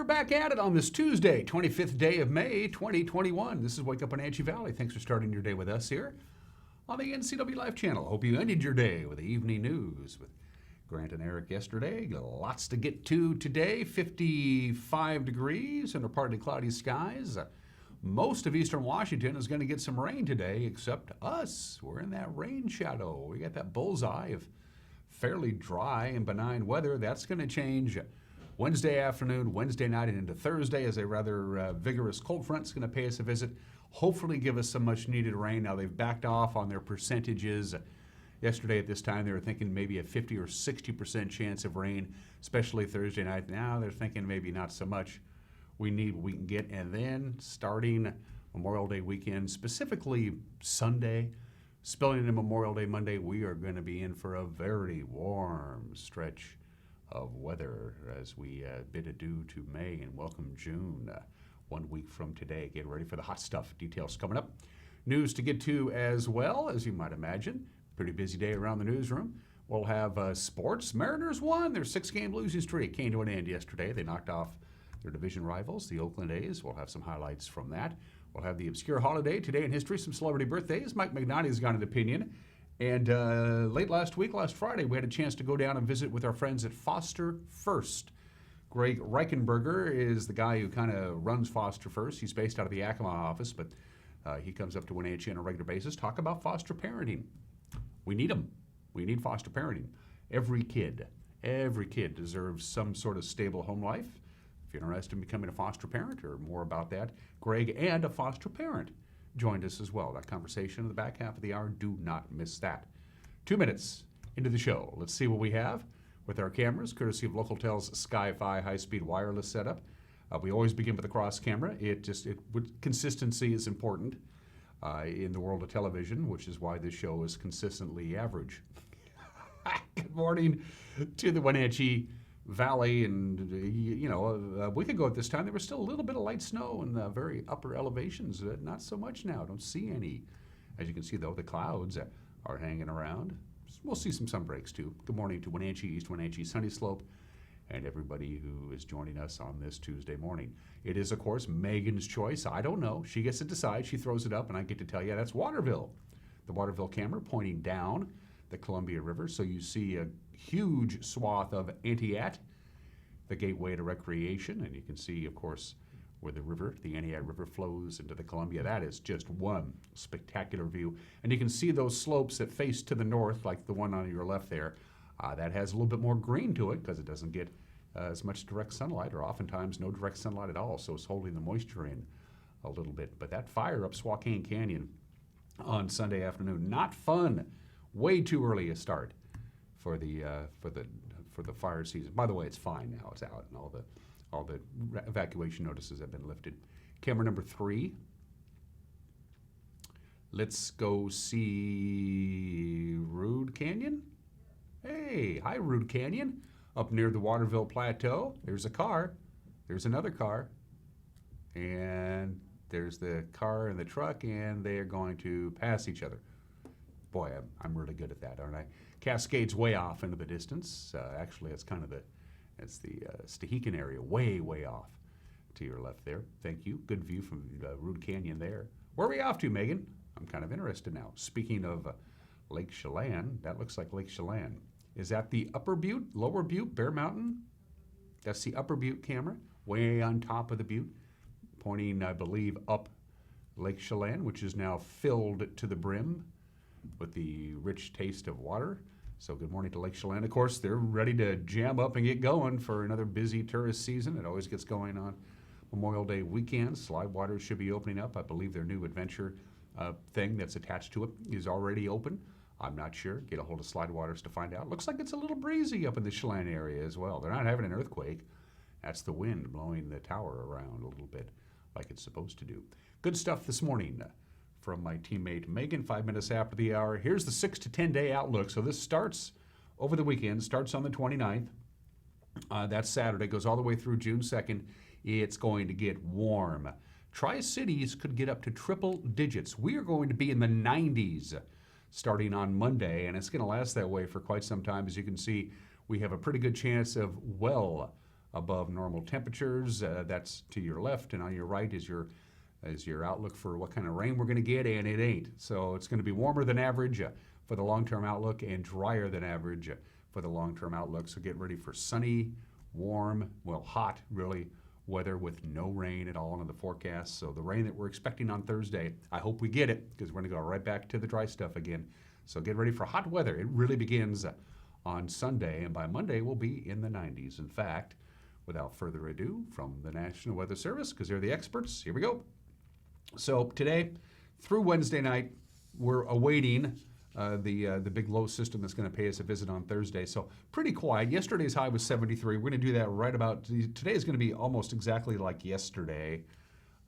back at it on this Tuesday, 25th day of May, 2021. This is Wake Up Wenatchee Valley. Thanks for starting your day with us here on the NCW Life channel. Hope you ended your day with the evening news with Grant and Eric yesterday. Lots to get to today. 55 degrees and partly cloudy skies. Most of eastern Washington is going to get some rain today, except us. We're in that rain shadow. We got that bullseye of fairly dry and benign weather. That's going to change Wednesday afternoon, Wednesday night, and into Thursday as a rather vigorous cold front is going to pay us a visit. Hopefully give us some much needed rain. Now they've backed off on their percentages. Yesterday at this time they were thinking maybe a 50 or 60% chance of rain, especially Thursday night. Now they're thinking maybe not so much. We need what we can get. And then starting Memorial Day weekend, specifically Sunday, spilling into Memorial Day Monday, we are going to be in for a very warm stretch of weather as we bid adieu to May and welcome June 1 week from today. Get ready for the hot stuff. Details coming up. News to get to as well, as you might imagine. Pretty busy day around the newsroom. We'll have sports. Mariners won their 6-game losing streak. Came to an end yesterday. They knocked off their division rivals, the Oakland A's. We'll have some highlights from that. We'll have the obscure holiday today in history, some celebrity birthdays. Mike Magnotti's got an opinion. And late last week, last Friday, we had a chance to go down and visit with our friends at Foster First. Greg Reichenberger is the guy who kind of runs Foster First. He's based out of the Yakima office, but he comes up to Wenatchee on a regular basis. Talk about foster parenting. We need them. We need foster parenting. Every kid deserves some sort of stable home life. If you're interested in becoming a foster parent or more about that, Greg and a foster parent joined us as well. That conversation in the back half of the hour, do not miss that. 2 minutes into the show. Let's see what we have with our cameras, courtesy of Localtel's Sky-Fi high-speed wireless setup. We always begin with a cross camera. Consistency is important in the world of television, which is why this show is consistently average. Good morning to the Wenatchee Valley, and a week ago at this time there was still a little bit of light snow in the very upper elevations. Not so much now. Don't see any. As you can see, though, the clouds are hanging around. We'll see some sun breaks too. Good morning to Wenatchee, East Wenatchee, Sunny Slope, and everybody who is joining us on this Tuesday morning. It is, of course, Megan's choice. I don't know. She gets to decide. She throws it up, and I get to tell you that's Waterville. The Waterville camera pointing down the Columbia River, so you see a huge swath of Entiat, the gateway to recreation, and you can see, of course, where the Entiat River flows into the Columbia. That is just one spectacular view, and you can see those slopes that face to the north, like the one on your left there. That has a little bit more green to it because it doesn't get as much direct sunlight, or oftentimes no direct sunlight at all, so it's holding the moisture in a little bit. But that fire up Swakane Canyon on Sunday afternoon, not fun. Way too early a start for the fire season. By the way, it's fine now. It's out, and all the evacuation notices have been lifted. Camera number 3. Let's go see Rude Canyon. Hey, hi Rude Canyon, up near the Waterville Plateau. There's a car. There's another car, and there's the car and the truck, and they are going to pass each other. Boy, I'm really good at that, aren't I? Cascades way off into the distance. Actually, it's kind of the Stehekin area, way off to your left there. Thank you. Good view from Rude Canyon there. Where are we off to, Megan? I'm kind of interested now. Speaking of Lake Chelan, that looks like Lake Chelan. Is that the Upper Butte, Lower Butte, Bear Mountain? That's the Upper Butte camera, way on top of the butte, pointing, I believe, up Lake Chelan, which is now filled to the brim with the rich taste of water. So good morning to Lake Chelan. Of course, they're ready to jam up and get going for another busy tourist season. It always gets going on Memorial Day weekend. Slide Waters should be opening up. I believe their new adventure thing that's attached to it is already open. I'm not sure. Get a hold of Slide Waters to find out. Looks like it's a little breezy up in the Chelan area as well. They're not having an earthquake. That's the wind blowing the tower around a little bit like it's supposed to do. Good stuff this morning from my teammate Megan, 5 minutes after the hour. Here's the 6 to 10 day outlook. So this starts over the weekend, starts on the 29th. That's Saturday, goes all the way through June 2nd. It's going to get warm. Tri-Cities could get up to triple digits. We are going to be in the 90s starting on Monday, and it's going to last that way for quite some time. As you can see, we have a pretty good chance of well above normal temperatures. That's to your left, and on your right is your outlook for what kind of rain we're going to get, and it ain't. So it's going to be warmer than average for the long-term outlook and drier than average for the long-term outlook. So get ready for sunny, warm, well, hot, really, weather with no rain at all in the forecast. So the rain that we're expecting on Thursday, I hope we get it, because we're going to go right back to the dry stuff again. So get ready for hot weather. It really begins on Sunday, and by Monday we'll be in the 90s. In fact, without further ado, from the National Weather Service, because they're the experts, here we go. So today through Wednesday night, we're awaiting the big low system that's going to pay us a visit on Thursday. So pretty quiet. Yesterday's high was 73. We're going to do that right about, today is going to be almost exactly like yesterday.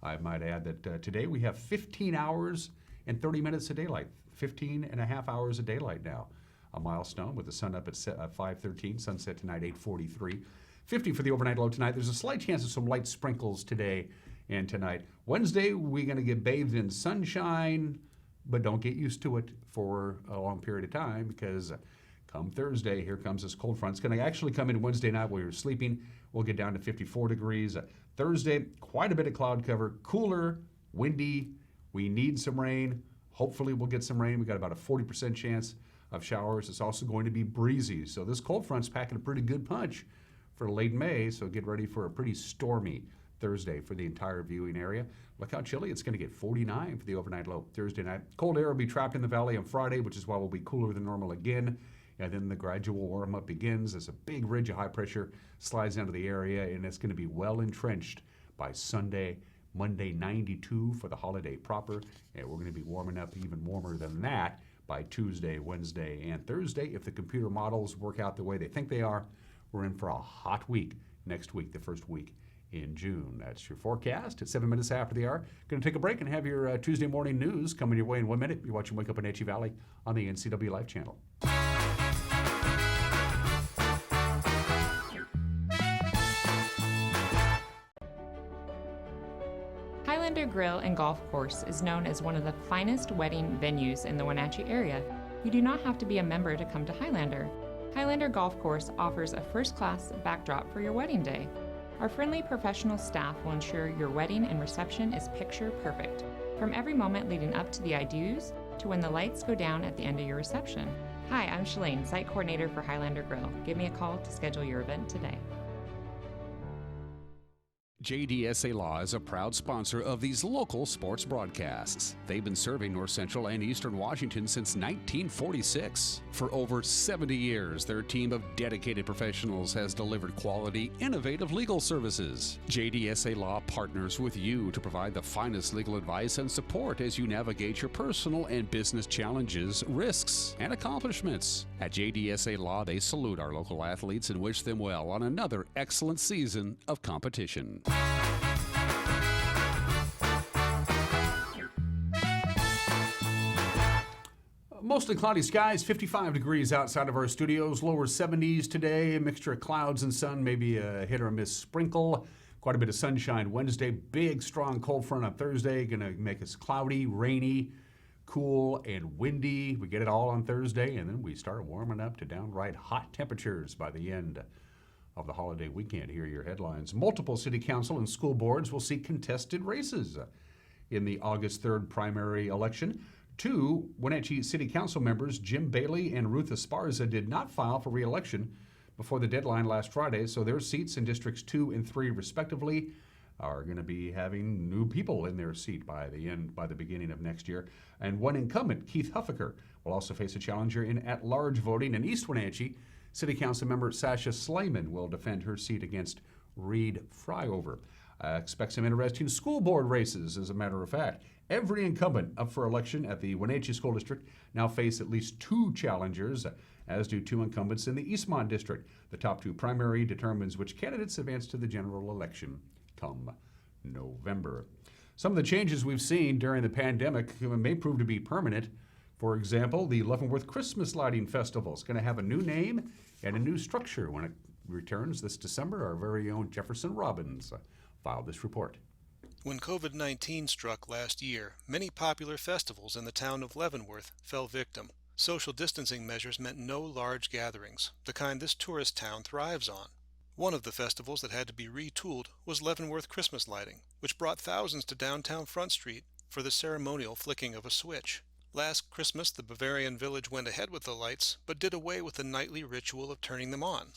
I might add that today we have 15 hours and 30 minutes of daylight, 15 and a half hours of daylight now. A milestone with the sun up at 5:13, sunset tonight 8:43. 50 for the overnight low tonight. There's a slight chance of some light sprinkles today and tonight. Wednesday, we're going to get bathed in sunshine, but don't get used to it for a long period of time, because come Thursday, here comes this cold front. It's going to actually come in Wednesday night while you're sleeping. We'll get down to 54 degrees. Thursday, quite a bit of cloud cover, cooler, windy. We need some rain. Hopefully we'll get some rain. We got about a 40% chance of showers. It's also going to be breezy. So this cold front's packing a pretty good punch for late May. So get ready for a pretty stormy Thursday for the entire viewing area. Look how chilly. It's going to get 49 for the overnight low Thursday night. Cold air will be trapped in the valley on Friday, which is why we'll be cooler than normal again. And then the gradual warm up begins as a big ridge of high pressure slides into the area, and it's going to be well entrenched by Sunday. Monday 92 for the holiday proper, and we're going to be warming up even warmer than that by Tuesday, Wednesday, and Thursday. If the computer models work out the way they think they are, we're in for a hot week next week, the first week in June. That's your forecast at 7 minutes after the hour. Going to take a break and have your Tuesday morning news coming your way in 1 minute. You're watching Wake Up Wenatchee Valley on the NCW Life Channel. Highlander Grill and Golf Course is known as one of the finest wedding venues in the Wenatchee area. You do not have to be a member to come to Highlander. Highlander Golf Course offers a first-class backdrop for your wedding day. Our friendly professional staff will ensure your wedding and reception is picture perfect, from every moment leading up to the I do's to when the lights go down at the end of your reception. Hi, I'm Shalane, site coordinator for Highlander Grill. Give me a call to schedule your event today. JDSA Law is a proud sponsor of these local sports broadcasts. They've been serving North Central and Eastern Washington since 1946. For over 70 years, their team of dedicated professionals has delivered quality, innovative legal services. JDSA Law partners with you to provide the finest legal advice and support as you navigate your personal and business challenges, risks, and accomplishments. At JDSA Law, they salute our local athletes and wish them well on another excellent season of competition. Mostly cloudy skies, 55 degrees outside of our studios, lower 70s today, a mixture of clouds and sun, maybe a hit or a miss sprinkle. Quite a bit of sunshine Wednesday, big strong cold front on Thursday, going to make us cloudy, rainy, cool, and windy. We get it all on Thursday, and then we start warming up to downright hot temperatures by the end of the holiday weekend. Here are your headlines. Multiple city council and school boards will see contested races in the August 3rd primary election. Two Wenatchee City Council members, Jim Bailey and Ruth Esparza, did not file for re-election before the deadline last Friday, so their seats in Districts 2 and 3 respectively are going to be having new people in their seat by the beginning of next year. And one incumbent, Keith Huffaker, will also face a challenger in at-large voting. In East Wenatchee, City Council member Sasha Slayman will defend her seat against Reed Fryover. Expect some interesting school board races, as a matter of fact. Every incumbent up for election at the Wenatchee School District now face at least two challengers, as do two incumbents in the Eastmont District. The top two primary determines which candidates advance to the general election come November. Some of the changes we've seen during the pandemic may prove to be permanent. For example, the Leavenworth Christmas Lighting Festival is going to have a new name and a new structure when it returns this December. Our very own Jefferson Robbins filed this report. When COVID-19 struck last year, many popular festivals in the town of Leavenworth fell victim. Social distancing measures meant no large gatherings, the kind this tourist town thrives on. One of the festivals that had to be retooled was Leavenworth Christmas lighting, which brought thousands to downtown Front Street for the ceremonial flicking of a switch. Last Christmas, the Bavarian village went ahead with the lights, but did away with the nightly ritual of turning them on.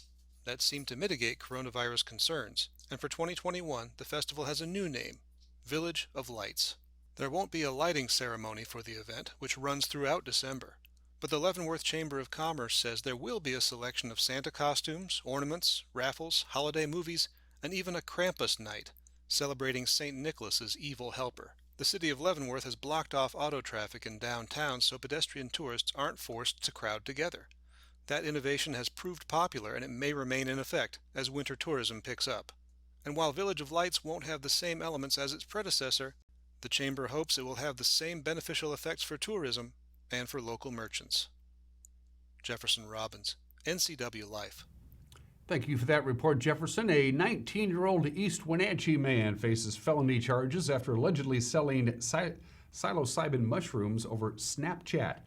That seemed to mitigate coronavirus concerns, and for 2021, the festival has a new name, Village of Lights. There won't be a lighting ceremony for the event, which runs throughout December, but the Leavenworth Chamber of Commerce says there will be a selection of Santa costumes, ornaments, raffles, holiday movies, and even a Krampus night, celebrating St. Nicholas's evil helper. The city of Leavenworth has blocked off auto traffic in downtown so pedestrian tourists aren't forced to crowd together. That innovation has proved popular, and it may remain in effect as winter tourism picks up. And while Village of Lights won't have the same elements as its predecessor, the Chamber hopes it will have the same beneficial effects for tourism and for local merchants. Jefferson Robbins, NCW Life. Thank you for that report, Jefferson. A 19-year-old East Wenatchee man faces felony charges after allegedly selling psilocybin mushrooms over Snapchat.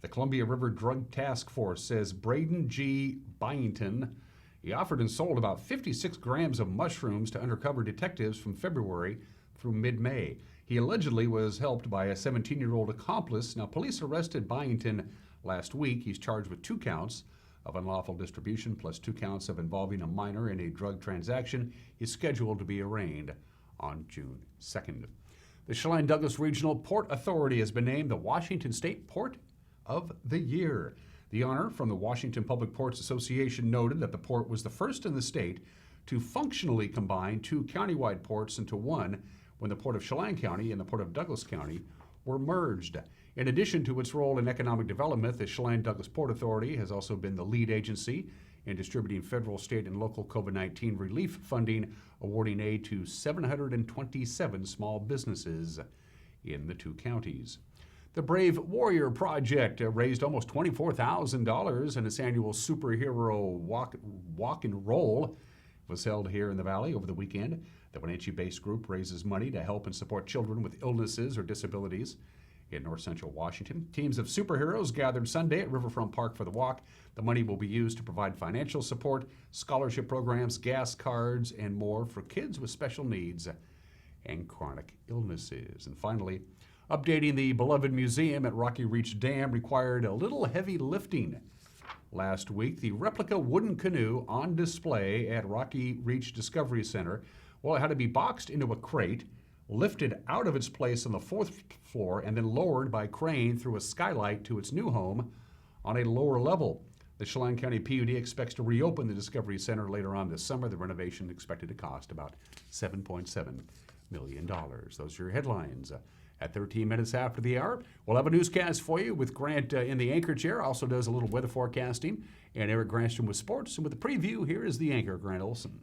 The Columbia River Drug Task Force says Braden G. Byington, he offered and sold about 56 grams of mushrooms to undercover detectives from February through mid-May. He allegedly was helped by a 17-year-old accomplice. Now, police arrested Byington last week. He's charged with 2 counts of unlawful distribution plus 2 counts of involving a minor in a drug transaction. He's scheduled to be arraigned on June 2nd. The Chelan-Douglas Regional Port Authority has been named the Washington State Port of the Year. The honor from the Washington Public Ports Association noted that the port was the first in the state to functionally combine 2 countywide ports into one when the Port of Chelan County and the Port of Douglas County were merged. In addition to its role in economic development, the Chelan-Douglas Port Authority has also been the lead agency in distributing federal, state, and local COVID-19 relief funding, awarding aid to 727 small businesses in the 2 counties. The Brave Warrior Project raised almost $24,000 in its annual superhero walk and roll. It was held here in the Valley over the weekend. The Wenatchee-based group raises money to help and support children with illnesses or disabilities in north central Washington. Teams of superheroes gathered Sunday at Riverfront Park for the walk. The money will be used to provide financial support, scholarship programs, gas cards, and more for kids with special needs and chronic illnesses. And finally, updating the beloved museum at Rocky Reach Dam required a little heavy lifting. Last week, the replica wooden canoe on display at Rocky Reach Discovery Center, well, it had to be boxed into a crate, lifted out of its place on the 4th floor, and then lowered by crane through a skylight to its new home on a lower level. The Chelan County PUD expects to reopen the Discovery Center later on this summer. The renovation expected to cost about $7.7 million. Those are your headlines. At 13 minutes after the hour, we'll have a newscast for you with Grant in the anchor chair. Also does a little weather forecasting. And Eric Granstrom with sports. And with the preview, here is the anchor, Grant Olson.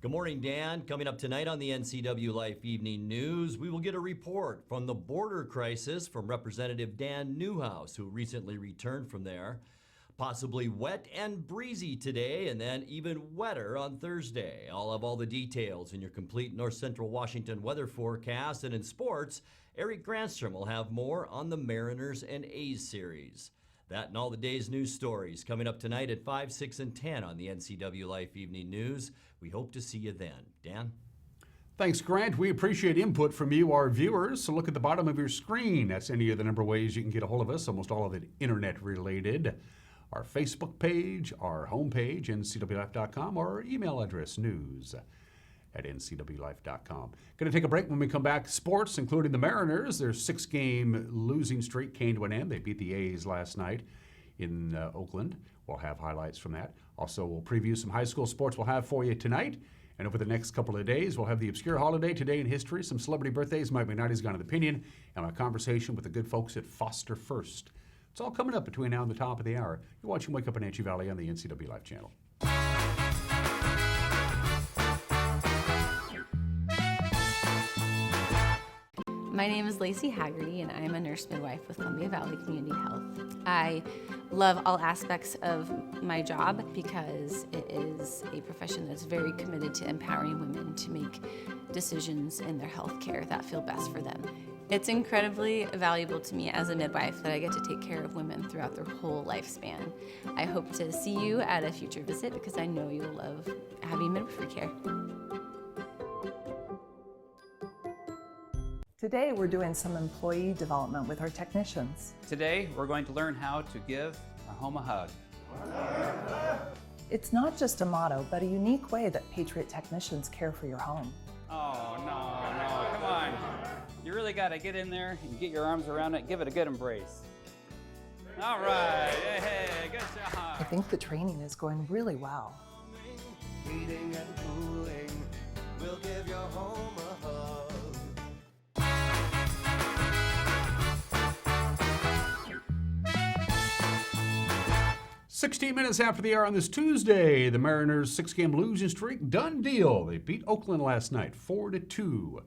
Good morning, Dan. Coming up tonight on the NCW Life Evening News, we will get a report from the border crisis from Representative Dan Newhouse, who recently returned from there. Possibly wet and breezy today, and then even wetter on Thursday. I'll have all the details in your complete North Central Washington weather forecast. And in sports, Eric Granstrom will have more on the Mariners and A's series. That and all the day's news stories coming up tonight at 5, 6, and 10 on the NCW Life Evening News. We hope to see you then. Dan? Thanks, Grant. We appreciate input from you, our viewers. So look at the bottom of your screen. That's any of the number of ways you can get a hold of us, almost all of it internet related. Our Facebook page, our homepage, ncwlife.com, or our email address, news@ncwlife.com. Going to take a break. When we come back, sports, including the Mariners. Their 6-game losing streak came to an end. They beat the A's last night in Oakland. We'll have highlights from that. Also, we'll preview some high school sports we'll have for you tonight. And over the next couple of days, we'll have the obscure holiday, today in history, some celebrity birthdays, Mike McKnight's Gone with Opinion, and my conversation with the good folks at Foster First. It's all coming up between now and the top of the hour. You're watching Wake Up in Wenatchee Valley on the NCW Life channel. My name is Lacey Haggerty, and I'm a nurse midwife with Columbia Valley Community Health. I love all aspects of my job because it is a profession that's very committed to empowering women to make decisions in their health care that feel best for them. It's incredibly valuable to me as a midwife that I get to take care of women throughout their whole lifespan. I hope to see you at a future visit because I know you'll love having midwifery care. Today we're doing some employee development with our technicians. Today we're going to learn how to give our home a hug. It's not just a motto, but a unique way that Patriot technicians care for your home. Oh, no, come on. You really got to get in there and get your arms around it, give it a good embrace. All right, hey, good job. I think the training is going really well. Heating and cooling, we'll give your home a hug. 16 minutes after the hour on this Tuesday, the Mariners' 6-game losing streak, done deal. They beat Oakland last night, 4-2.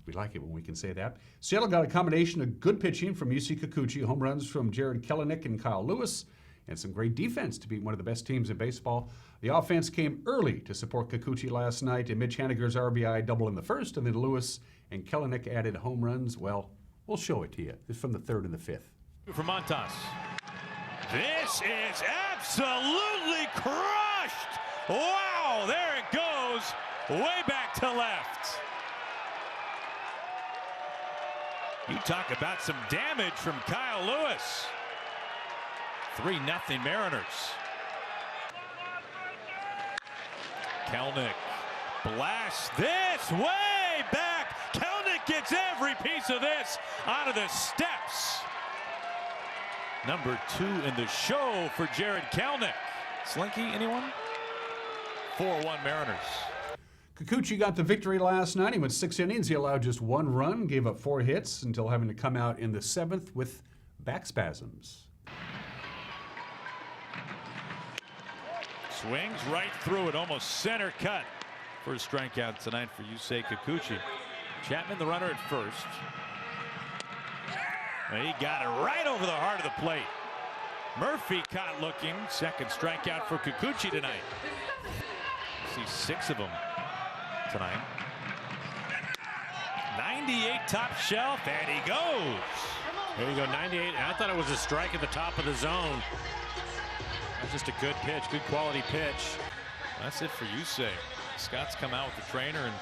We like it when we can say that. Seattle got a combination of good pitching from UC Kikuchi, home runs from Jared Kelenic and Kyle Lewis, and some great defense to beat one of the best teams in baseball. The offense came early to support Kikuchi last night, and Mitch Haniger's RBI double in the first, and then Lewis and Kelenic added home runs. Well, we'll show it to you. This is from the third and the fifth. From Montas. This is absolutely crushed. Wow, there it goes, way back to left. You talk about some damage from Kyle Lewis. 3-0 Mariners. Kelenic blasts this way back. Kelenic gets every piece of this out of the steps. Number 2 in the show for Jared Kelenic. Slinky, anyone? 4-1 Mariners. Kikuchi got the victory last night. He went 6 innings. He allowed just 1 run, gave up 4 hits until having to come out in the 7th with back spasms. Swings right through it, almost center cut. First strikeout tonight for Yusei Kikuchi. Chapman, the runner at first. He got it right over the heart of the plate. Murphy caught looking. Second strikeout for Kikuchi tonight. See 6 of them tonight. 98 top shelf, and he goes. There you go, 98. And I thought it was a strike at the top of the zone. That's just a good pitch, good quality pitch. That's it for Yusei. Scott's come out with the trainer, and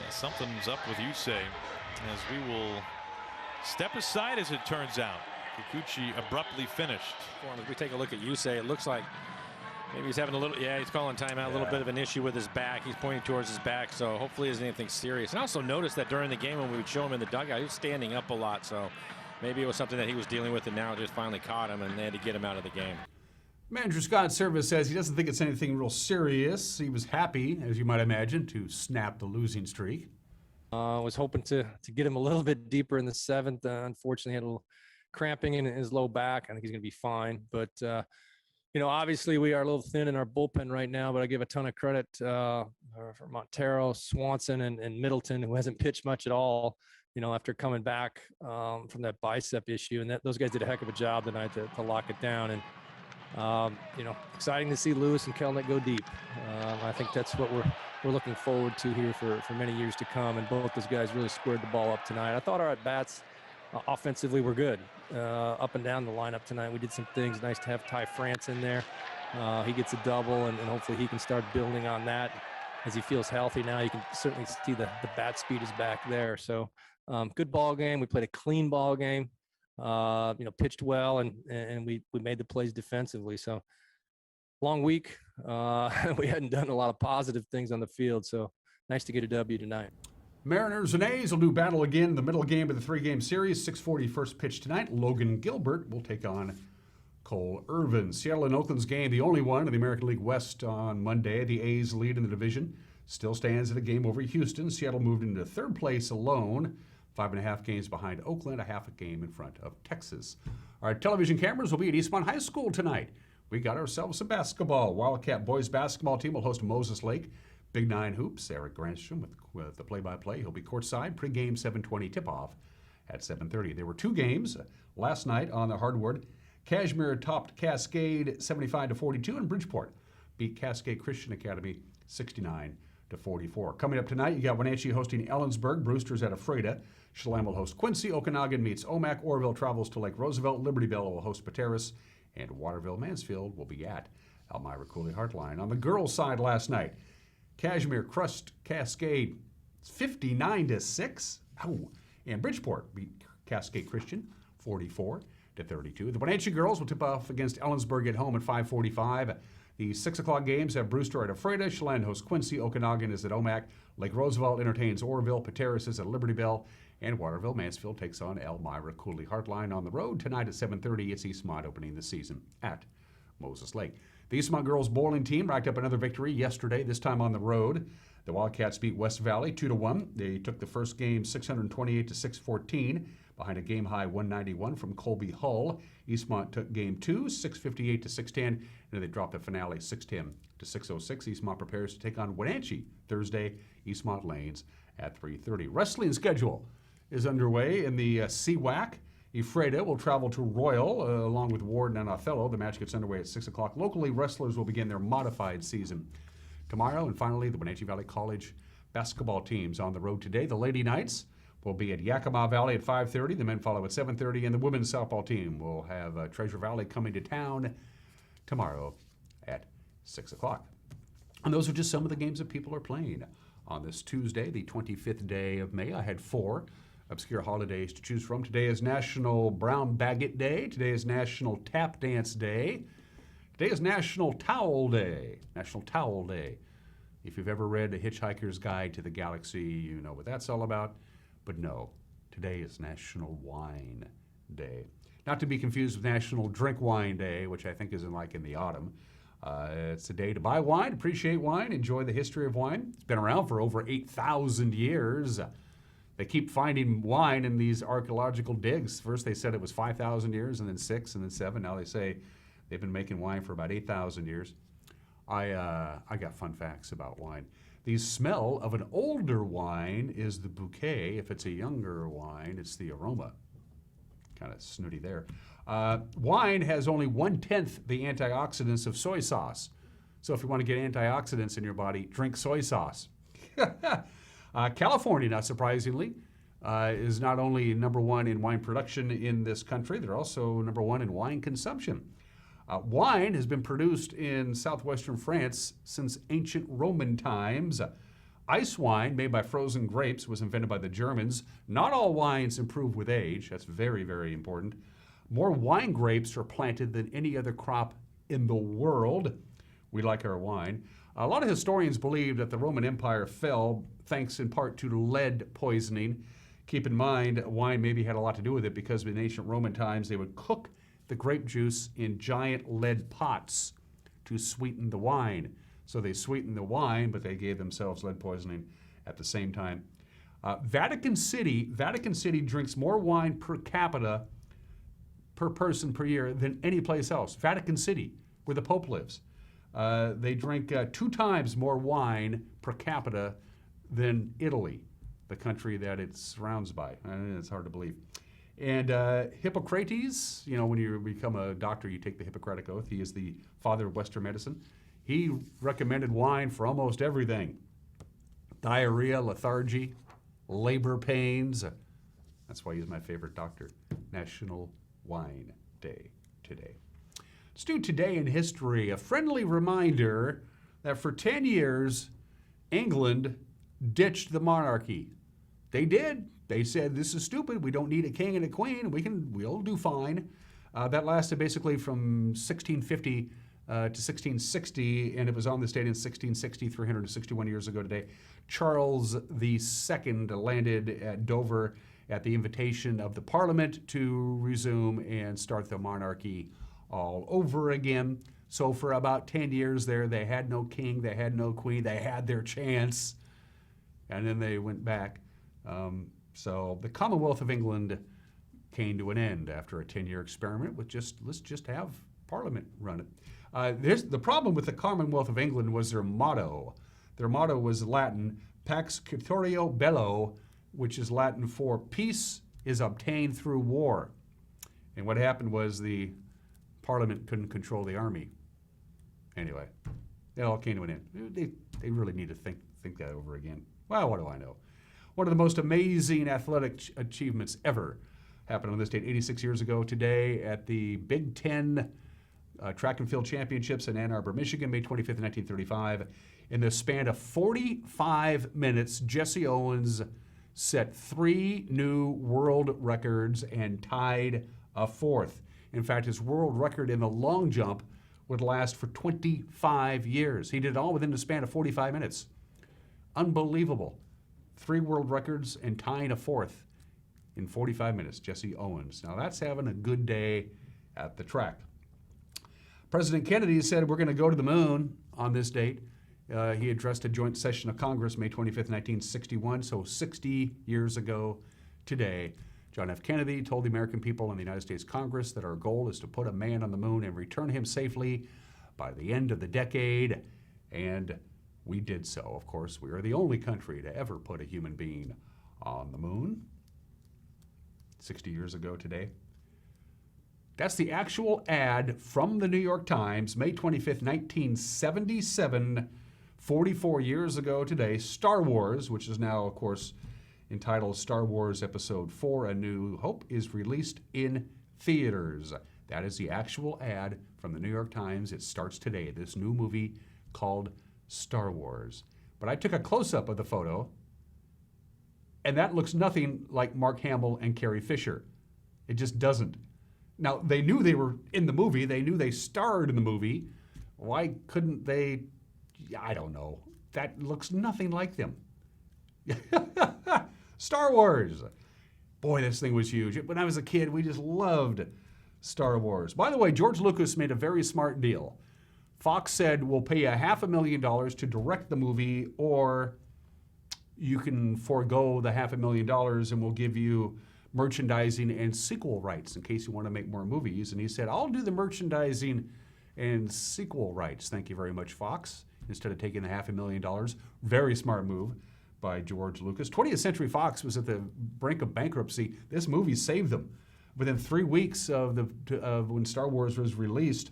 something's up with Yusei, as we will step aside as it turns out. Kikuchi abruptly finished. As we take a look at Yusei, it looks like maybe he's having a little, he's calling timeout, a little bit of an issue with his back. He's pointing towards his back, so hopefully it isn't anything serious. And I also noticed that during the game when we would show him in the dugout, he was standing up a lot, so maybe it was something that he was dealing with and now it just finally caught him and they had to get him out of the game. Manager Scott Service says he doesn't think it's anything real serious. He was happy, as you might imagine, to snap the losing streak. I was hoping to get him a little bit deeper in the 7th. Unfortunately, he had a little cramping in his low back. I think he's going to be fine. But, obviously we are a little thin in our bullpen right now, but I give a ton of credit for Montero, Swanson, and Middleton, who hasn't pitched much at all, after coming back from that bicep issue. And those guys did a heck of a job tonight to lock it down. And, exciting to see Lewis and Kelenic go deep. I think that's what we're looking forward to here for many years to come. And both those guys really squared the ball up tonight. I thought our at-bats offensively were good. Up and down the lineup tonight, we did some things. Nice to have Ty France in there. He gets a double, and hopefully he can start building on that as he feels healthy now. You can certainly see the bat speed is back there. So good ball game. We played a clean ball game. Pitched well, and we made the plays defensively. So long week. We hadn't done a lot of positive things on the field. So nice to get a W tonight. Mariners and A's will do battle again in the middle game of the 3-game series. 6:40 first pitch tonight. Logan Gilbert will take on Cole Irvin. Seattle and Oakland's game, the only one in the American League West on Monday. The A's lead in the division still stands at a game over Houston. Seattle moved into 3rd place alone. 5.5 games behind Oakland, a half a game in front of Texas. Our television cameras will be at Eastmont High School tonight. We got ourselves some basketball. Wildcat boys basketball team will host Moses Lake. Big 9 Hoops, Eric Granstrom with the play-by-play. He'll be courtside. Pre-game 7:20 tip-off at 7:30. There were 2 games last night on the hardwood. Cashmere topped Cascade 75-42, and Bridgeport beat Cascade Christian Academy 69-54. 44. Coming up tonight, you got Wenatchee hosting Ellensburg, Brewster's at Ephrata. Chelan will host Quincy, Okanagan meets Omak, Orville travels to Lake Roosevelt, Libertyville will host Pateros, and Waterville Mansfield will be at Elmira Cooley Heartline. On the girls' side last night, Kashmir crushed Cascade 59-6. Oh, and Bridgeport beat Cascade Christian 44-32. The Wenatchee girls will tip off against Ellensburg at home at 5:45. The 6 o'clock games have Brewster at Ephrata, Chelan hosts Quincy, Okanagan is at Omak, Lake Roosevelt entertains Orville, Pateros is at Libertyville, and Waterville Mansfield takes on Elmira Cooley Heartline on the road. Tonight at 7:30, it's Eastmont opening the season at Moses Lake. The Eastmont girls bowling team racked up another victory yesterday, this time on the road. The Wildcats beat West Valley 2-1. They took the first game 628-614 behind a game-high 191 from Colby Hull. Eastmont took game 2, 658-610, and then they dropped the finale 610-606. Eastmont prepares to take on Wenatchee Thursday, Eastmont Lanes at 3:30. Wrestling schedule is underway in the CWAC. Ephrata will travel to Royal along with Warden and Othello. The match gets underway at 6 o'clock. Locally, wrestlers will begin their modified season tomorrow. And finally, the Wenatchee Valley College basketball teams on the road today. The Lady Knights will be at Yakima Valley at 5:30. The men follow at 7:30. And the women's softball team will have Treasure Valley coming to town tomorrow at 6 o'clock. And those are just some of the games that people are playing on this Tuesday, the 25th day of May. I had 4 obscure holidays to choose from. Today is National Brown Baguette Day. Today is National Tap Dance Day. Today is National Towel Day. National Towel Day. If you've ever read A Hitchhiker's Guide to the Galaxy, you know what that's all about. But no, today is National Wine Day. Not to be confused with National Drink Wine Day, which I think is in the autumn. It's a day to buy wine, appreciate wine, enjoy the history of wine. It's been around for over 8,000 years. They keep finding wine in these archaeological digs. First they said it was 5,000 years, and then 6, and then 7. Now they say they've been making wine for about 8,000 years. I got fun facts about wine. The smell of an older wine is the bouquet. If it's a younger wine, it's the aroma. Kind of snooty there. Wine has only 1/10 the antioxidants of soy sauce. So if you want to get antioxidants in your body, drink soy sauce. California, not surprisingly, is not only number 1 in wine production in this country, they're also number 1 in wine consumption. Wine has been produced in southwestern France since ancient Roman times. Ice wine made by frozen grapes was invented by the Germans. Not all wines improve with age. That's very, very important. More wine grapes are planted than any other crop in the world. We like our wine. A lot of historians believe that the Roman Empire fell thanks in part to lead poisoning. Keep in mind, wine maybe had a lot to do with it because in ancient Roman times they would cook the grape juice in giant lead pots to sweeten the wine. So they sweetened the wine, but they gave themselves lead poisoning at the same time. Vatican City drinks more wine per capita per person per year than any place else. Vatican City, where the Pope lives. They drink 2 times more wine per capita than Italy, the country that it surrounds by. It's hard to believe. And Hippocrates, when you become a doctor, you take the Hippocratic Oath. He is the father of Western medicine. He recommended wine for almost everything. Diarrhea, lethargy, labor pains. That's why he's my favorite doctor. National Wine Day today. Let's do Today in History. A friendly reminder that for 10 years, England ditched the monarchy. They did. They said, this is stupid. We don't need a king and a queen. We'll do fine. That lasted basically from 1650 to 1660, and it was on this date in 1660, 361 years ago today. Charles II landed at Dover at the invitation of the Parliament to resume and start the monarchy all over again. So for about 10 years there, they had no king, they had no queen, they had their chance, and then they went back. So the Commonwealth of England came to an end after a 10-year experiment with let's just have Parliament run it. The problem with the Commonwealth of England was their motto. Their motto was Latin, Pax Citorio Bello, which is Latin for peace is obtained through war. And what happened was the Parliament couldn't control the army. Anyway, it all came to an end. They really need to think that over again. Well, what do I know? One of the most amazing athletic achievements ever happened on this date 86 years ago today at the Big Ten Track and Field Championships in Ann Arbor, Michigan, May 25th, 1935. In the span of 45 minutes, Jesse Owens set 3 new world records and tied a 4th. In fact, his world record in the long jump would last for 25 years. He did it all within the span of 45 minutes. Unbelievable. 3 world records and tying a 4th in 45 minutes, Jesse Owens. Now that's having a good day at the track. President Kennedy said we're going to go to the moon on this date. He addressed a joint session of Congress May 25th, 1961, so 60 years ago today. John F. Kennedy told the American people in the United States Congress that our goal is to put a man on the moon and return him safely by the end of the decade, and we did so. Of course, we are the only country to ever put a human being on the moon. 60 years ago today. That's the actual ad from the New York Times, May 25th, 1977, 44 years ago today. Star Wars, which is now, of course, entitled Star Wars Episode 4, A New Hope, is released in theaters. That is the actual ad from the New York Times. It starts today, this new movie called Star Wars. But I took a close-up of the photo, and that looks nothing like Mark Hamill and Carrie Fisher. It just doesn't. Now, they knew they were in the movie. They knew they starred in the movie. Why couldn't they? I don't know. That looks nothing like them. Star Wars. Boy, this thing was huge. When I was a kid, we just loved Star Wars. By the way, George Lucas made a very smart deal. Fox said, we'll pay you $500,000 to direct the movie, or you can forego the $500,000 and we'll give you merchandising and sequel rights in case you want to make more movies. And he said, I'll do the merchandising and sequel rights. Thank you very much, Fox, instead of taking the $500,000. Very smart move by George Lucas. 20th Century Fox was at the brink of bankruptcy. This movie saved them. Within 3 weeks of when Star Wars was released,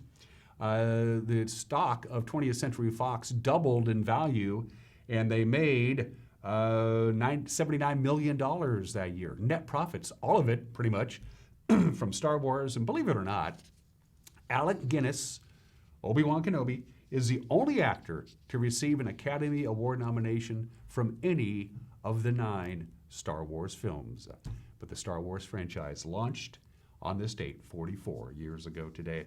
the stock of 20th Century Fox doubled in value, and they made $79 million that year. Net profits, all of it pretty much, from Star Wars. And believe it or not, Alec Guinness, Obi-Wan Kenobi, is the only actor to receive an Academy Award nomination from any of the 9 Star Wars films. But the Star Wars franchise launched on this date 44 years ago today.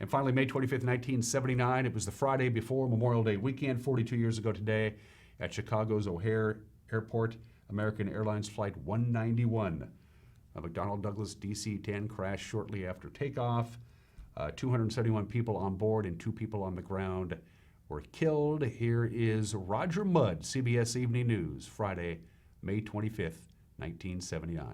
And finally, May 25th, 1979, it was the Friday before Memorial Day weekend, 42 years ago today, at Chicago's O'Hare Airport, American Airlines Flight 191. A McDonnell Douglas DC-10 crashed shortly after takeoff. 271 people on board and 2 people on the ground were killed. Here is Roger Mudd, CBS Evening News, Friday, May 25th, 1979.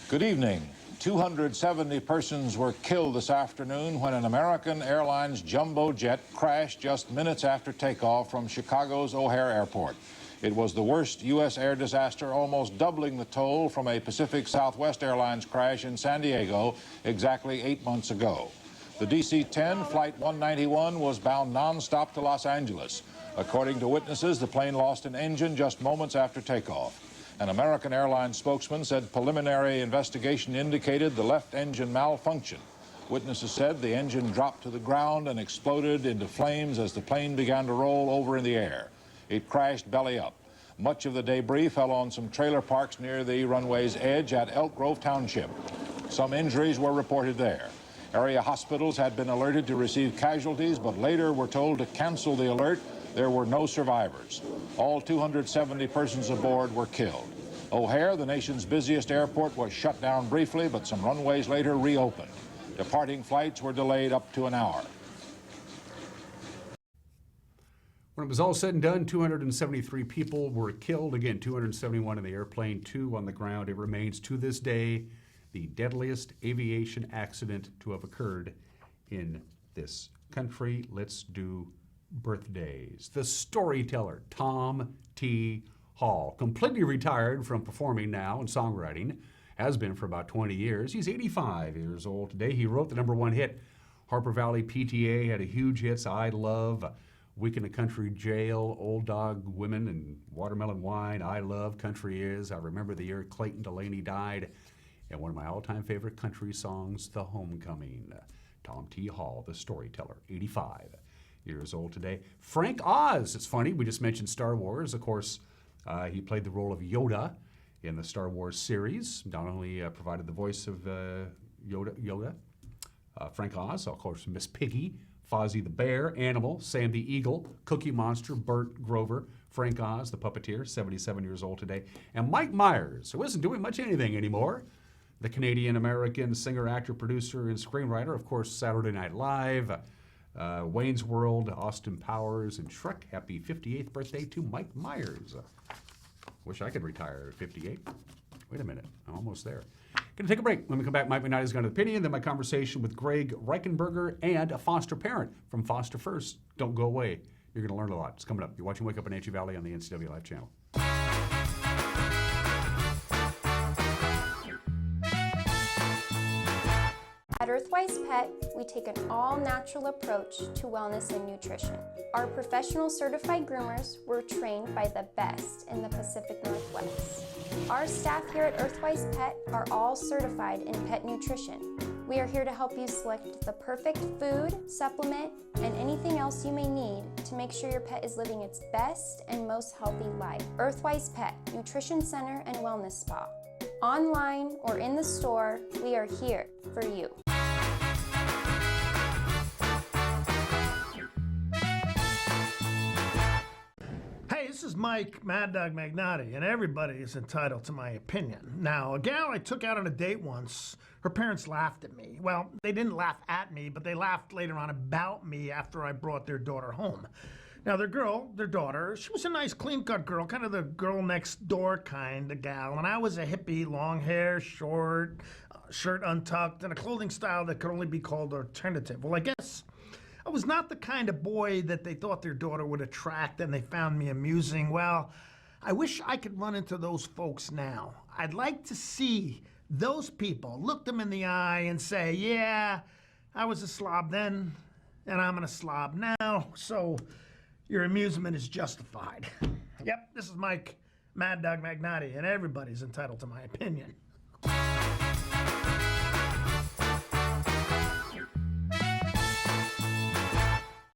Good evening. 270 persons were killed this afternoon when an American Airlines jumbo jet crashed just minutes after takeoff from Chicago's O'Hare Airport. It was the worst U.S. air disaster, almost doubling the toll from a Pacific Southwest Airlines crash in San Diego exactly 8 months ago. The DC-10, Flight 191, was bound nonstop to Los Angeles. According to witnesses, the plane lost an engine just moments after takeoff. An American Airlines spokesman said preliminary investigation indicated the left engine malfunctioned. Witnesses said the engine dropped to the ground and exploded into flames as the plane began to roll over in the air. It crashed belly up. Much of the debris fell on some trailer parks near the runway's edge at Elk Grove Township. Some injuries were reported there. Area hospitals had been alerted to receive casualties, but later were told to cancel the alert. There were no survivors. All 270 persons aboard were killed. O'Hare, the nation's busiest airport, was shut down briefly, but some runways later reopened. Departing flights were delayed up to an hour. When it was all said and done, 273 people were killed. Again, 271 in the airplane, 2 on the ground. It remains to this day the deadliest aviation accident to have occurred in this country. Let's do birthdays. The storyteller, Tom T. Hall, completely retired from performing now and songwriting, has been for about 20 years. He's 85 years old today. He wrote the #1 hit, Harper Valley PTA, had a huge hits, I Love, Week in the Country Jail, Old Dog Women and Watermelon Wine, I Love Country Is, I Remember the Year Clayton Delaney Died, and one of my all-time favorite country songs, The Homecoming. Tom T. Hall, the storyteller, 85 years old today. Frank Oz, it's funny, we just mentioned Star Wars. Of course, he played the role of Yoda in the Star Wars series, not only provided the voice of Yoda, Frank Oz, of course, Miss Piggy, Fozzie the Bear, Animal, Sam the Eagle, Cookie Monster, Bert Grover, Frank Oz, the puppeteer, 77 years old today, and Mike Myers, who isn't doing much anything anymore, the Canadian-American singer, actor, producer, and screenwriter, of course, Saturday Night Live, Wayne's World, Austin Powers, and Shrek. Happy 58th birthday to Mike Myers. Wish I could retire at 58. Wait a minute, I'm almost there. Gonna take a break. When we come back, Mike McKnighty's got an opinion, then my conversation with Greg Reichenberger and a foster parent from Foster First. Don't go away. You're gonna learn a lot. It's coming up. You're watching Wake Up in Wenatchee Valley on the NCW Live channel. At Earthwise Pet, we take an all-natural approach to wellness and nutrition. Our professional certified groomers were trained by the best in the Pacific Northwest. Our staff here at Earthwise Pet are all certified in pet nutrition. We are here to help you select the perfect food, supplement, and anything else you may need to make sure your pet is living its best and most healthy life. Earthwise Pet, Nutrition Center and Wellness Spa. Online or in the store, we are here for you. This is Mike Mad Dog Magnotti, and everybody is entitled to my opinion. Now, a gal I took out on a date once, her parents laughed at me. Well, they didn't laugh at me, but they laughed later on about me after I brought their daughter home. Now, their daughter, she was a nice clean-cut girl, kind of the girl next door kind of gal, and I was a hippie, long hair, short, shirt untucked, and a clothing style that could only be called alternative. Well, I guess I was not the kind of boy that they thought their daughter would attract, and they found me amusing. Well, I wish I could run into those folks now. I'd like to see those people look them in the eye and say, yeah, I was a slob then, and I'm a slob now, so your amusement is justified. Yep, this is Mike Mad Dog Magnotti, and everybody's entitled to my opinion.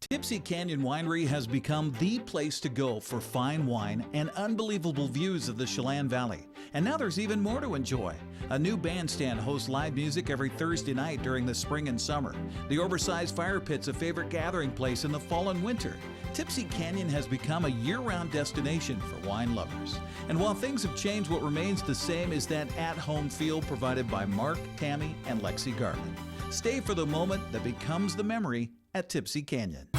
Tipsy Canyon Winery has become the place to go for fine wine and unbelievable views of the Chelan Valley. And now there's even more to enjoy. A new bandstand hosts live music every Thursday night during the spring and summer. The oversized fire pit's a favorite gathering place in the fall and winter. Tipsy Canyon has become a year-round destination for wine lovers. And while things have changed, what remains the same is that at-home feel provided by Mark, Tammy, and Lexi Garland. Stay for the moment that becomes the memory at Tipsy Canyon.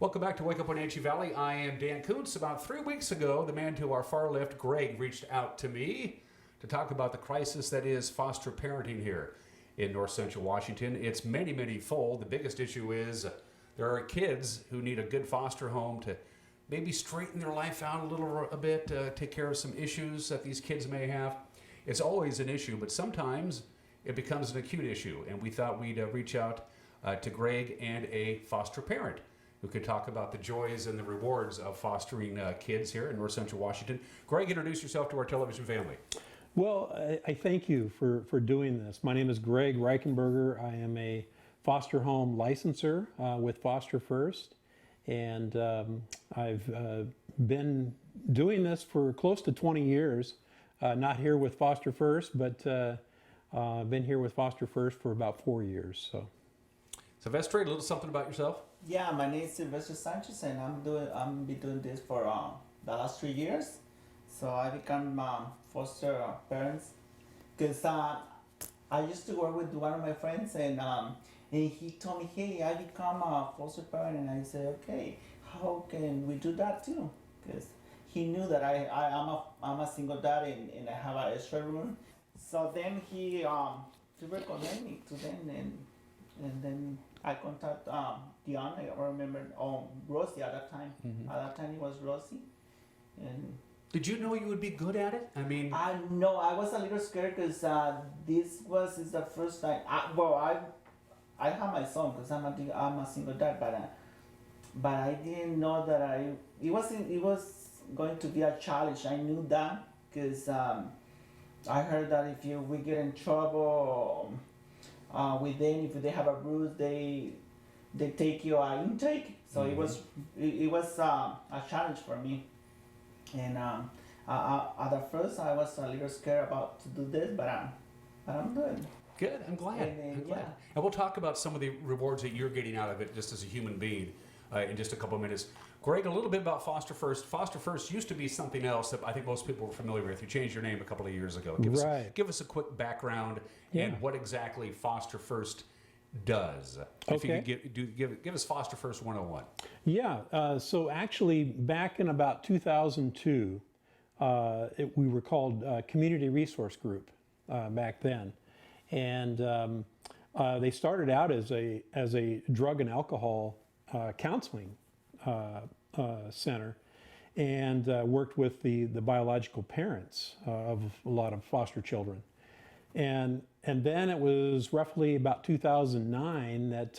Welcome back to Wake Up Wenatchee Valley. I am Dan Kuntz. About 3 weeks ago, the man to our far left, Greg, reached out to me to talk about the crisis that is foster parenting here in North Central Washington. It's many, many fold. The biggest issue is there are kids who need a good foster home to maybe straighten their life out a bit, take care of some issues that these kids may have. It's always an issue, but sometimes it becomes an acute issue. And we thought we'd reach out to Greg and a foster parent who could talk about the joys and the rewards of fostering kids here in North Central Washington. Greg, introduce yourself to our television family. Well, I thank you for doing this. My name is Greg Reichenberger. I am a foster home licenser with Foster First, and I've been doing this for close to 20 years. Not here with Foster First, but I've been here with Foster First for about 4 years. So, Silvestre, a little something about yourself? Yeah, my name is Silvestre Sanchez, and I'm been doing this for the last 3 years. So I become foster parents because I used to work with one of my friends, and he told me, hey, I become a foster parent, and I said, okay, how can we do that too? Because he knew that I'm a single dad and I have an extra room. So then he recommended me to them, and then I contacted Diana, I remember, Rosie at that time. Mm-hmm. At that time it was Rosie. And Did you know you would be good at it? I mean, I know I was a little scared because this is the first time. I have my son because I'm a single dad, but I didn't know that it was going to be a challenge. I knew that because I heard that if we get in trouble with them, if they have a bruise, they take your intake. So it was a challenge for me. And at the first, I was a little scared about to do this, but I'm good. Good. I'm glad. I'm glad. And we'll talk about some of the rewards that you're getting out of it just as a human being in just a couple of minutes. Greg, a little bit about Foster First. Foster First used to be something else that I think most people were familiar with. You changed your name a couple of years ago. Give us a quick background and what exactly Foster First does. If you could give us Foster First 101. Yeah, so actually back in about 2002, we were called Community Resource Group back then. And they started out as a drug and alcohol counseling center, and worked with the biological parents of a lot of foster children. And then it was roughly about 2009 that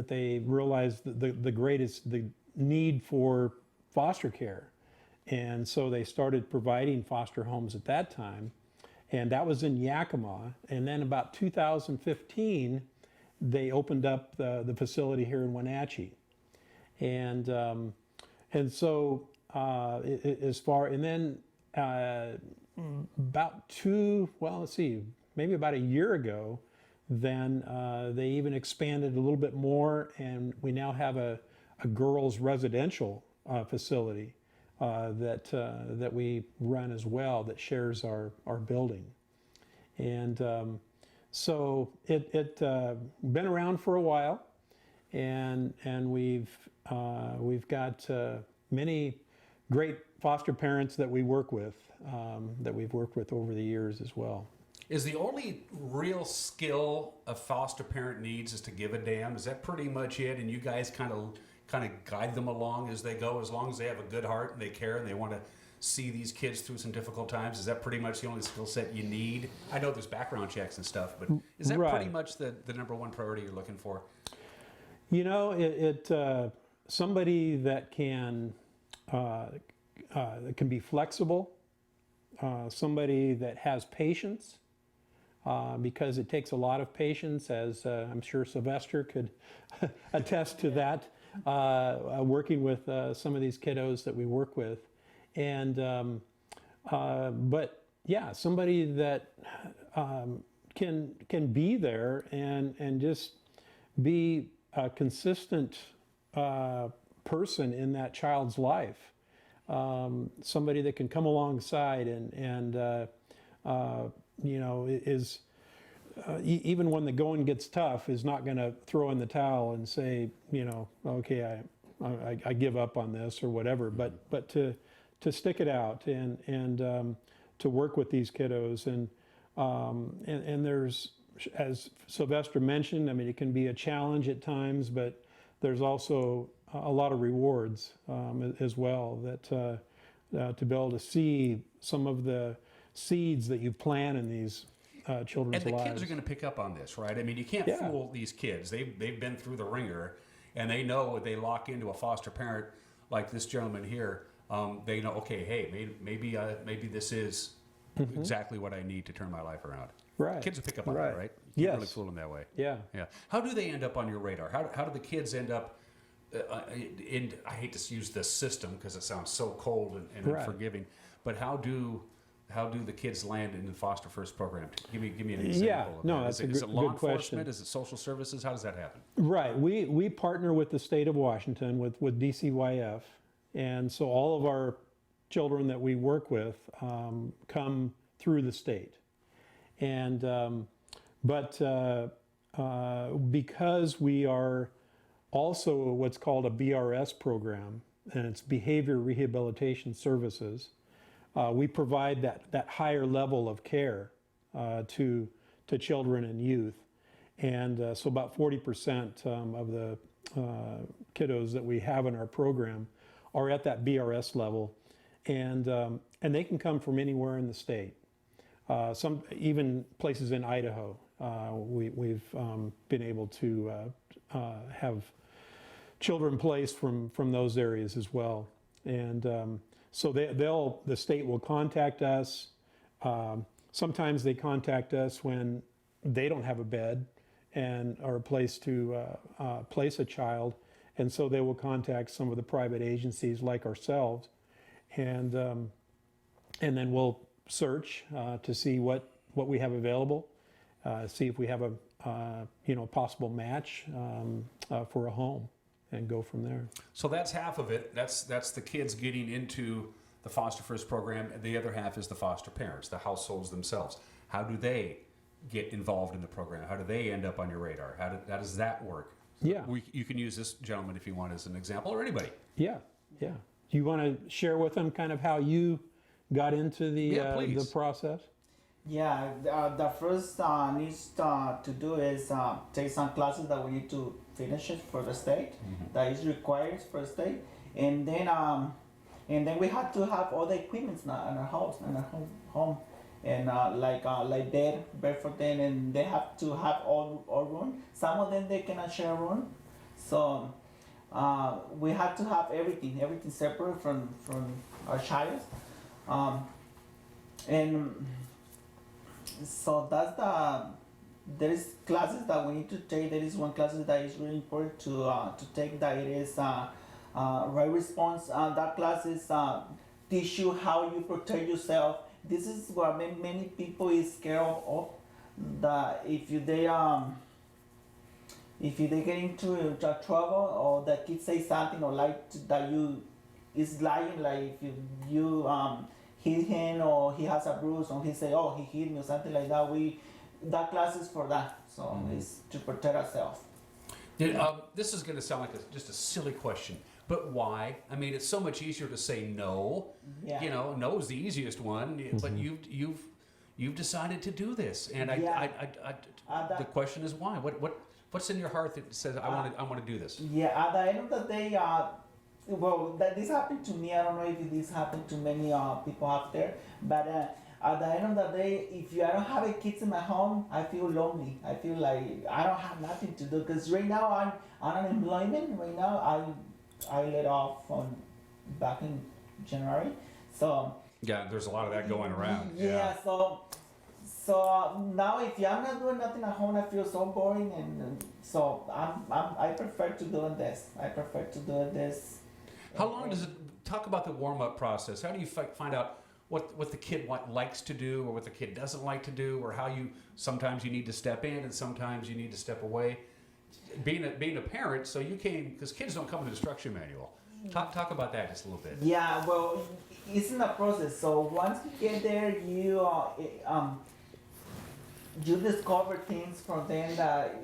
they realized the need for foster care, and so they started providing foster homes at that time, and that was in Yakima. And then about 2015, they opened up the facility here in Wenatchee, and so maybe about a year ago, then they even expanded a little bit more, and we now have a girls' residential facility that we run as well, that shares our building. And so it been around for a while, and we've got many great foster parents that we work with, that we've worked with over the years as well. Is the only real skill a foster parent needs is to give a damn? Is that pretty much it? And you guys kind of guide them along as they go, as long as they have a good heart and they care and they want to see these kids through some difficult times? Is that pretty much the only skill set you need? I know there's background checks and stuff, but is that pretty much the number one priority you're looking for? You know, somebody that can be flexible, somebody that has patience, because it takes a lot of patience, as I'm sure Silvestre could attest to that, working with some of these kiddos that we work with. And but yeah, somebody that can be there and just be a consistent person in that child's life. Somebody that can come alongside and you know, is even when the going gets tough, is not going to throw in the towel and say, you know, okay, I give up on this or whatever. But to stick it out and to work with these kiddos, and there's, as Silvestre mentioned, I mean, it can be a challenge at times, but there's also a lot of rewards as well, that to be able to see some of the seeds that you plant in these children's lives. And the kids are going to pick up on this, right? I mean, you can't fool these kids. They've been through the ringer, and they know if they lock into a foster parent like this gentleman here, they know, okay, hey, maybe this is exactly what I need to turn my life around. Right. Kids will pick up on that, right? You can't really fool them that way. Yeah. Yeah. How do they end up on your radar? How do the kids end up in, I hate to use the system because it sounds so cold and unforgiving, but how do the kids land in the Foster First program? Give me an example. Yeah, of no, that. that's Is it law good question. enforcement? Is it social services? How does that happen? Right. We partner with the state of Washington, with DCYF, and so all of our children that we work with come through the state. And but because we are also what's called a BRS program, and it's Behavior Rehabilitation Services, we provide that higher level of care to children and youth. And so about 40% of the kiddos that we have in our program are at that BRS level. and they can come from anywhere in the state. Some even places in Idaho, we've been able to have children placed from those areas as well. And so the state will contact us. Sometimes they contact us when they don't have a bed and are a place to place a child, and so they will contact some of the private agencies like ourselves, and then we'll search to see what we have available, see if we have a possible match for a home, and go from there. So that's half of it. That's the kids getting into the Foster First program. The other half is the foster parents, the households themselves. How do they get involved in the program? How do they end up on your radar? How does that work? Yeah. You can use this gentleman if you want as an example, or anybody. Yeah. Do you want to share with them kind of how you got into the process? Yeah, the first needs to do is take some classes that we need to finish it for the state. That is required for the state, and then we have to have all the equipment in our house, in our home, and like bed for them, and they have to have all room. Some of them they cannot share room, so we have to have everything separate from our child, and so there is classes that we need to take. There is one class that is really important to take. That it is right response. That class is teach you how you protect yourself. This is what many people is scared of. That if they get into trouble, or the kid say something, or like that you is lying, like if you hit him, or he has a bruise, or he say, oh, he hit me, or something like that. That class is for that. So it's to protect ourselves. This is going to sound like just a silly question, but why? I mean, it's so much easier to say no. Yeah. You know, no is the easiest one, but you've decided to do this, and the question is why? What's in your heart that says I want to do this? Yeah, at the end of the day, this happened to me. I don't know if this happened to many people out there, but at the end of the day, if I don't have a kids in my home, I feel lonely. I feel like I don't have nothing to do, because right now I'm on unemployment. Right now I laid off back in January, so yeah, there's a lot of that going around. Yeah. So now if I'm not doing nothing at home, I feel so boring, and so I prefer to do this. How long does it talk about the warm-up process? How do you find out what the kid likes to do, or what the kid doesn't like to do, or how sometimes you need to step in and sometimes you need to step away? Being a parent, so you came, because kids don't come with an instruction manual. Talk about that just a little bit. Yeah, well, it's in the process. So once you get there, you discover things from them that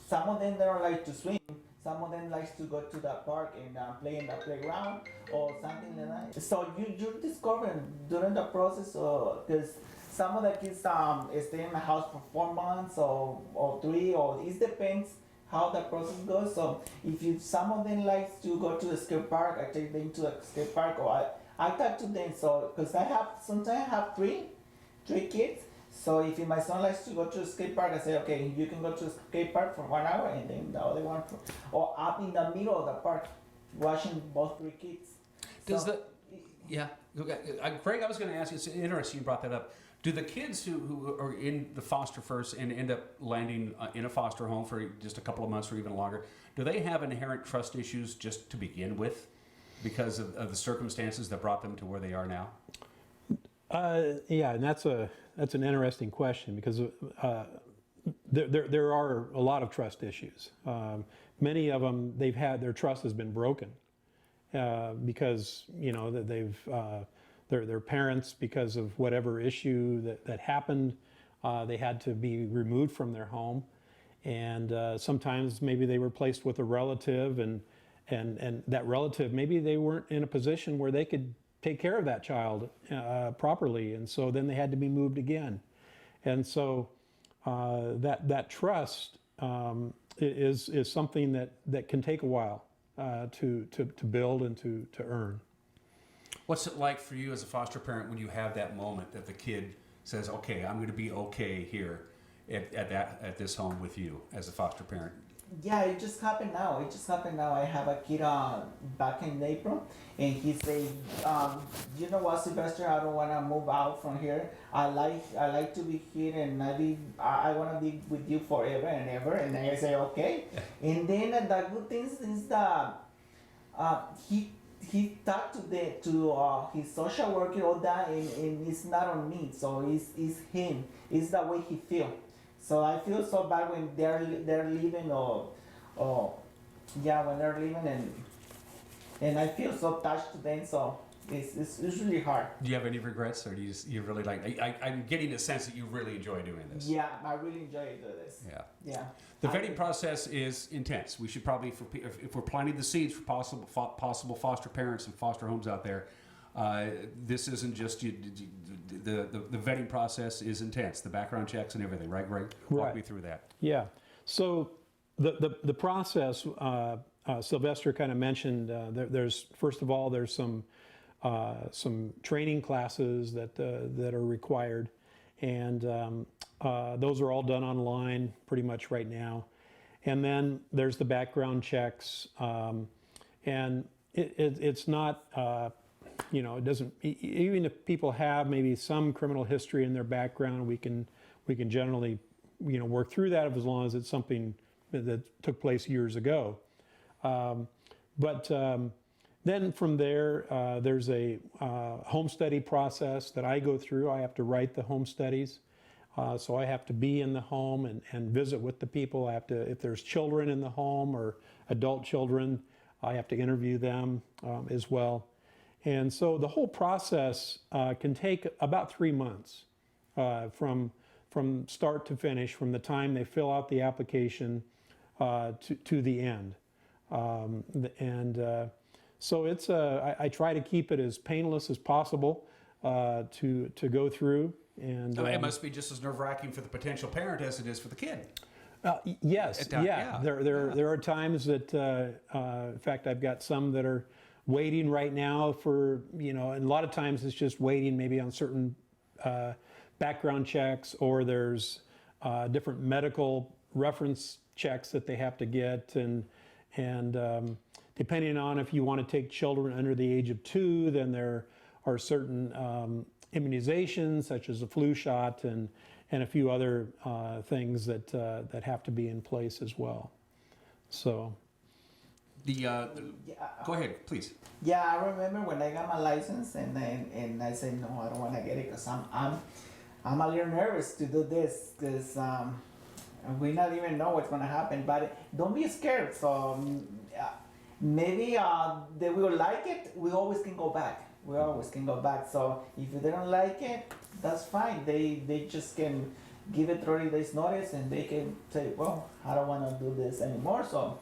some of them they don't like to swim. Some of them likes to go to the park and play in the playground or something like that. So you discover during the process, because some of the kids stay in the house for 4 months or 3, or it depends how the process goes. So if some of them likes to go to the skate park, I take them to the skate park, or I talk to them. So because sometimes I have three kids. So if my son likes to go to a skate park, I say, okay, you can go to a skate park for 1 hour, and then the other one, or up in the middle of the park, watching both 3 kids. Greg, I was going to ask you, it's interesting you brought that up. Do the kids who are in the Foster First and end up landing in a foster home for just a couple of months or even longer, do they have inherent trust issues just to begin with because of the circumstances that brought them to where they are now? Yeah, and that's an interesting question, because there are a lot of trust issues. Many of them, their trust has been broken because their parents, because of whatever issue that happened, they had to be removed from their home, and sometimes maybe they were placed with a relative, and that relative, maybe they weren't in a position where they could take care of that child properly, and so then they had to be moved again. And so that trust is something that can take a while to build and to earn. What's it like for you as a foster parent when you have that moment that the kid says, okay, I'm going to be okay here at this home with you as a foster parent? Yeah, it just happened now. I have a kid back in April, and he said, you know what, Silvestre, I don't want to move out from here. I like to be here, and I want to be with you forever and ever. And I say, okay. And then the good thing is that he talked to his social worker all that, and it's not on me. So it's him. It's the way he feels. So I feel so bad when they're leaving or when they're leaving, and I feel so attached to them. So it's really hard. Do you have any regrets, or do you really like? I'm getting a sense that you really enjoy doing this. Yeah, I really enjoy doing this. Yeah. Yeah. The vetting process is intense. We should probably, if we're planting the seeds for possible foster parents and foster homes out there, this isn't just the vetting process is intense. The background checks and everything, right, Greg? Walk me through that. Yeah. So the process, Silvestre kind of mentioned. There's first of all there's some training classes that are required, and those are all done online pretty much right now. And then there's the background checks, and it's not. It doesn't, even if people have maybe some criminal history in their background, we can generally, work through that as long as it's something that took place years ago. But then from there, there's a home study process that I go through. I have to write the home studies. So I have to be in the home and visit with the people. I have to, if there's children in the home or adult children, I have to interview them as well. And so the whole process can take about 3 months from start to finish, from the time they fill out the application to the end. So it's I try to keep it as painless as possible to go through. And it must be just as nerve-wracking for the potential parent as it is for the kid. Yes, There are times that, in fact, I've got some that are waiting right now for, and a lot of times it's just waiting maybe on certain background checks, or there's different medical reference checks that they have to get, and depending on if you want to take children under the age of 2, then there are certain immunizations such as a flu shot and a few other things that have to be in place as well. So. Go ahead, please. Yeah, I remember when I got my license, and I said no, I don't want to get it because I'm a little nervous to do this because we not even know what's gonna happen. But don't be scared. So maybe they will like it. We always can go back. So if they don't like it, that's fine. They just can give it 30 days notice, and they can say, well, I don't want to do this anymore. So.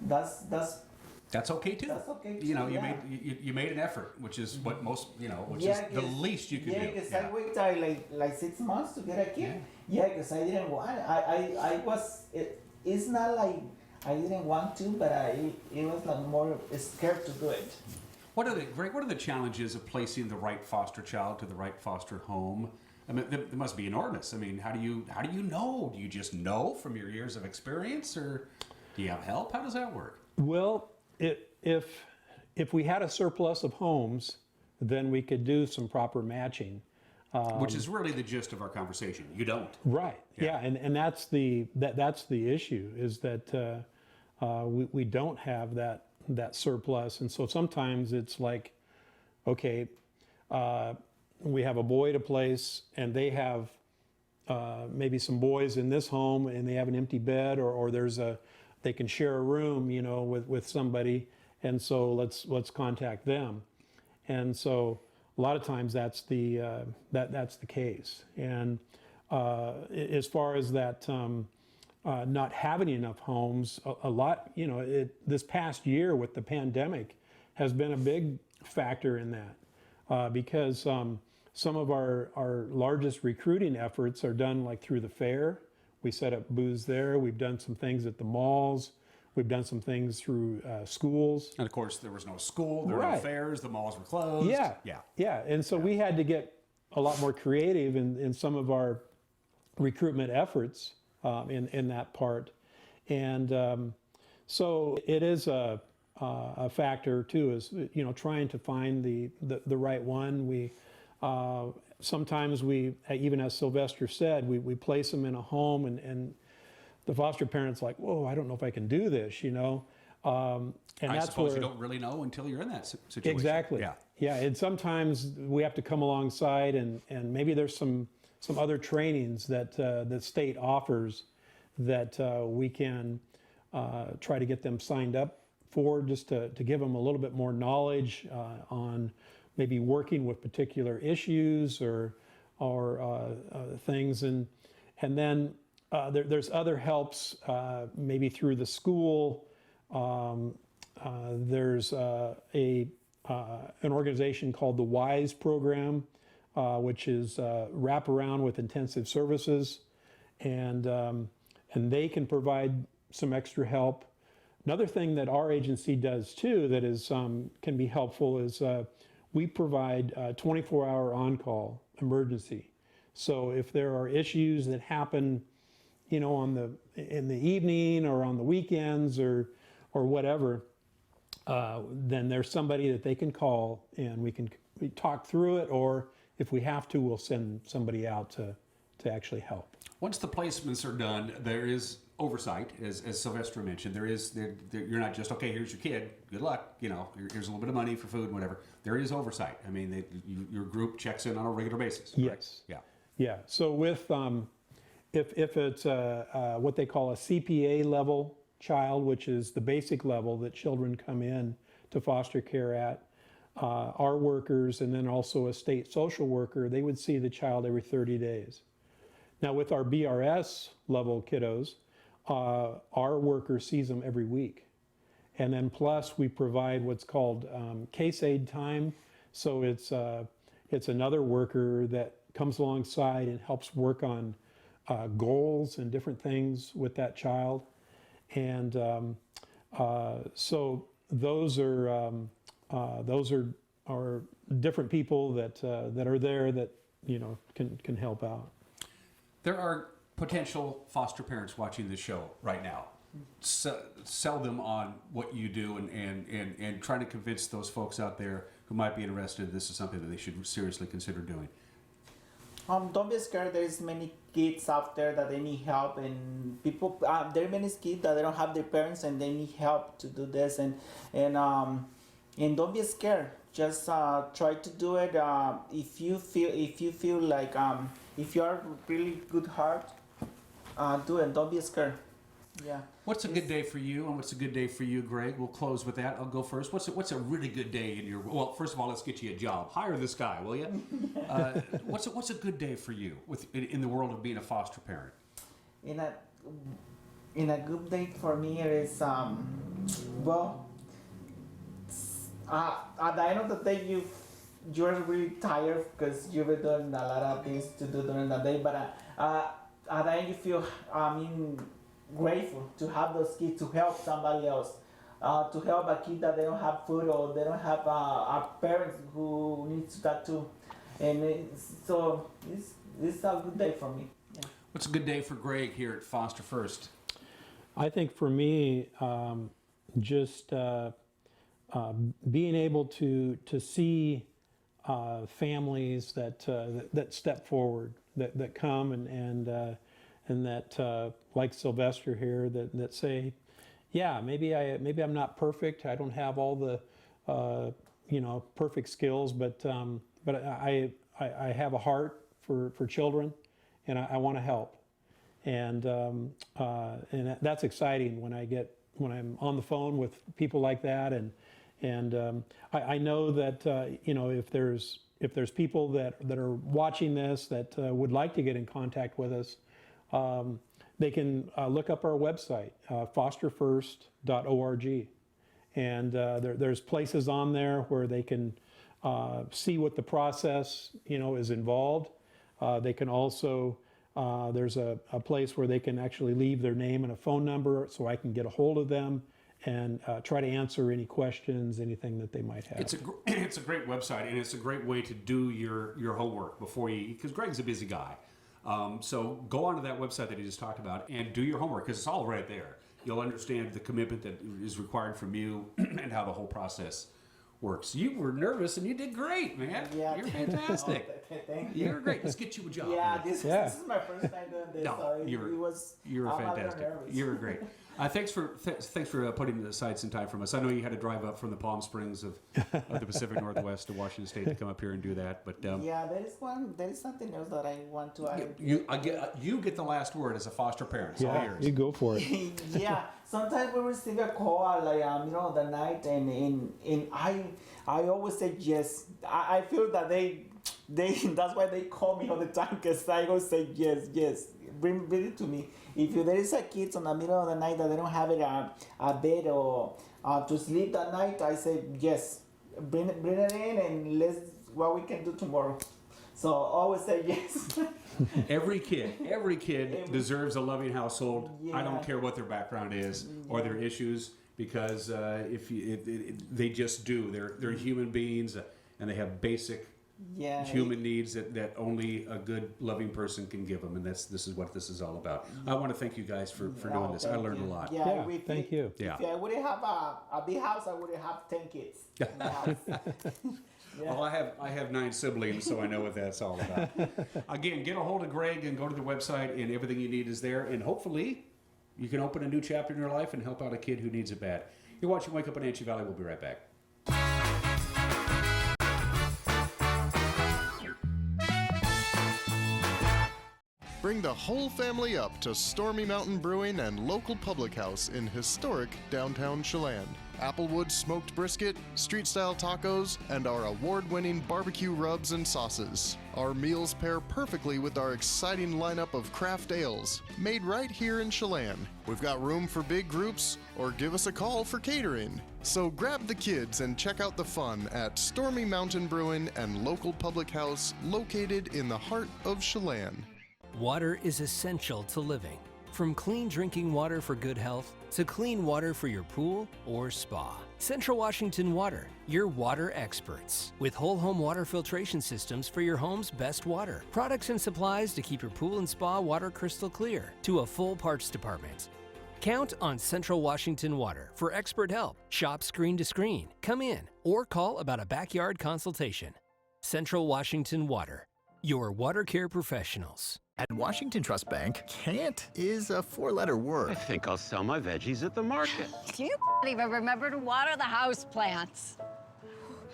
That's okay too. That's okay too. You made an effort, which is what most which is the least you can do. Yeah, because I waited like 6 months to get a kid. Yeah, because I didn't want. I was. It's not like I didn't want to, but it was like more scared to do it. What are the challenges of placing the right foster child to the right foster home? I mean, they must be enormous. I mean, how do you know? Do you just know from your years of experience, or do you have help? How does that work? Well, if we had a surplus of homes, then we could do some proper matching. Which is really the gist of our conversation. You don't. Right. Yeah. And that's the issue, is that we don't have that surplus, and so sometimes it's like, okay, we have a boy to place, and they have maybe some boys in this home, and they have an empty bed, or they can share a room, with somebody, and so let's contact them. And so a lot of times that's the case. And as far as that not having enough homes, a lot, this past year with the pandemic has been a big factor in that, because some of our largest recruiting efforts are done like through the fair. We set up booths there. We've done some things at the malls. We've done some things through schools. And of course, there was no school, there were no Right. fairs, the malls were closed. Yeah. And so we had to get a lot more creative in some of our recruitment efforts in that part. And so it is a factor too, is, you know, trying to find the right one. We sometimes we, even as Silvestre said, we place them in a home and the foster parent's like, whoa, I don't know if I can do this, you know. And I that's suppose where, you don't really know until you're in that situation. Exactly. Yeah, and sometimes we have to come alongside and maybe there's some other trainings that the state offers that we can try to get them signed up for, just to give them a little bit more knowledge on maybe working with particular issues or things. And then there's other helps, maybe through the school. There's an organization called the WISE program, which is wraparound with intensive services, and they can provide some extra help. Another thing that our agency does too that is can be helpful is we provide 24-hour on-call emergency. So if there are issues that happen, you know, in the evening or on the weekends or whatever, then there's somebody that they can call and we talk through it, or if we have to, we'll send somebody out to actually help. Once the placements are done, there is oversight, as Silvestre mentioned. You're not just, okay, here's your kid, good luck, you know, here's a little bit of money for food and whatever. There is oversight. I mean, your group checks in on a regular basis. Right? Yes. Yeah. Yeah. So with if it's what they call a CPA level child, which is the basic level that children come in to foster care at, our workers and then also a state social worker, they would see the child every 30 days. Now with our BRS level kiddos, our worker sees them every week. And then plus we provide what's called case aid time. So it's another worker that comes alongside and helps work on goals and different things with that child. And so those are different people that are there that, you know, can help out. There are potential foster parents watching this show right now. Sell them on what you do and try to convince those folks out there who might be interested this is something that they should seriously consider doing. Don't be scared. There's many kids out there that they need help, and people. There are many kids that they don't have their parents and they need help to do this. And don't be scared. Just try to do it. If you feel like if you are really good heart, do it. Don't be scared. Yeah. What's a good day for you, and what's a good day for you, Greg? We'll close with that. I'll go first. What's a really good day in your? Well, first of all, let's get you a job. Hire this guy, will you? What's a good day for you in the world of being a foster parent? In a good day for me is well. At the end of the day, you're really tired because you've been doing a lot of things to do during the day. But at the end, you feel grateful to have those kids, to help somebody else, to help a kid that they don't have food or they don't have a parents who needs that too. And so it's a good day for me. Yeah. What's a good day for Greg here at Foster First? I think for me, just being able to see families that step forward, that come and that like Silvestre here that say, yeah, maybe I'm not perfect. I don't have all the perfect skills, but I have a heart for children, and I want to help, and that's exciting when I'm on the phone with people like that, and I know that if there's people that are watching this that would like to get in contact with us, they can look up our website, fosterfirst.org, and there's places on there where they can see what the process is involved. They can also There's a place where they can actually leave their name and a phone number so I can get a hold of them and try to answer any questions, anything that they might have. It's a great website, and it's a great way to do your homework before you, because Greg's a busy guy. So go onto that website that he just talked about and do your homework, because it's all right there. You'll understand the commitment that is required from you and how the whole process works. You were nervous and you did great, man. Yeah. You're fantastic. Thank you. You're great. Let's get you a job. Yeah, this is my first time doing this. No, So you're I'm fantastic. nervous. You're great. Thanks for putting aside some time from us. I know you had to drive up from the Palm Springs of the Pacific Northwest to Washington State to come up here and do that. But yeah, there is something else that I want to add. you get the last word as a foster parent. It's all Yeah, yours. you go for it. Yeah, sometimes we receive a call like middle of the night, and I always say yes. I feel that they that's why they call me all the time, because I always say yes. Bring it to me. If there is a kid on the middle of the night that they don't have a bed or to sleep that night, I say yes. Bring it in and let's what we can do tomorrow. So always say yes. Every kid deserves a loving household. I don't care what their background is or their issues, because they just do. They're human beings, and they have basic human needs that only a good, loving person can give them, and this is what this is all about. I want to thank you guys for doing this. I learned a lot. Yeah, thank you. Yeah. If I wouldn't have a big house, I would have 10 kids in the house. Well, I have 9 siblings, so I know what that's all about. Again, get a hold of Greg and go to the website, and everything you need is there, and hopefully you can open a new chapter in your life and help out a kid who needs it bad. You're watching Wake Up in Wenatchee Valley. We'll be right back. Bring the whole family up to Stormy Mountain Brewing and local public house in historic downtown Chelan. Applewood smoked brisket, street-style tacos, and our award-winning barbecue rubs and sauces. Our meals pair perfectly with our exciting lineup of craft ales, made right here in Chelan. We've got room for big groups, or give us a call for catering. So grab the kids and check out the fun at Stormy Mountain Brewing and local public house located in the heart of Chelan. Water is essential to living. From clean drinking water for good health to clean water for your pool or spa. Central Washington Water, your water experts. With whole home water filtration systems for your home's best water. Products and supplies to keep your pool and spa water crystal clear. To a full parts department. Count on Central Washington Water for expert help. Shop screen to screen. Come in or call about a backyard consultation. Central Washington Water, your water care professionals. At Washington Trust Bank, can't is a 4-letter word. I think I'll sell my veggies at the market. Do you even remember to water the house plants?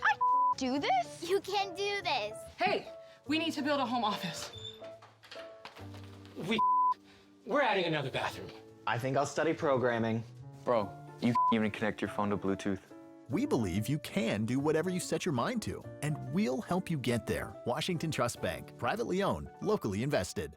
I do this? You can do this. Hey, we need to build a home office. We're adding another bathroom. I think I'll study programming. Bro, you even connect your phone to Bluetooth. We believe you can do whatever you set your mind to, and we'll help you get there. Washington Trust Bank, privately owned, locally invested.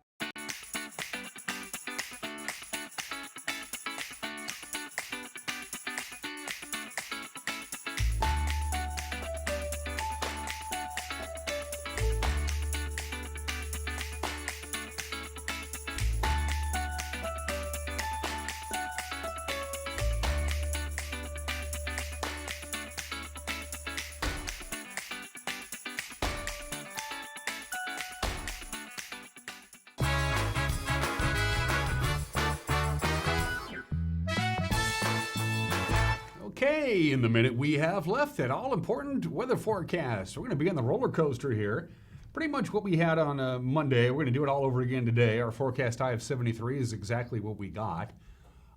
Okay, in the minute we have left, that all-important weather forecast. We're going to be on the roller coaster here. Pretty much what we had on Monday. We're going to do it all over again today. Our forecast high of 73 is exactly what we got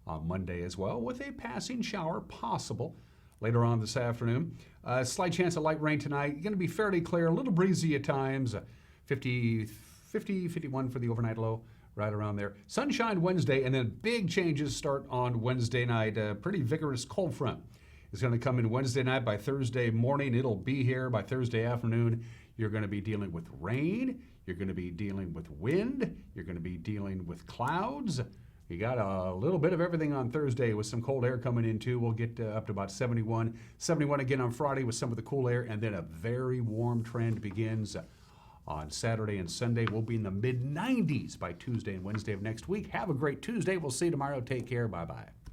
on Monday as well, with a passing shower possible later on this afternoon. Slight chance of light rain tonight. Going to be fairly clear, a little breezy at times. 50, 51 for the overnight low. Right around there. Sunshine Wednesday, and then big changes start on Wednesday night. A pretty vigorous cold front is going to come in Wednesday night. By Thursday morning, it'll be here. By Thursday afternoon, you're going to be dealing with rain. You're going to be dealing with wind. You're going to be dealing with clouds. You got a little bit of everything on Thursday with some cold air coming in too. We'll get up to about 71. 71 again on Friday with some of the cool air, and then a very warm trend begins on Saturday and Sunday. We'll be in the mid-90s by Tuesday and Wednesday of next week. Have a great Tuesday. We'll see you tomorrow. Take care. Bye-bye.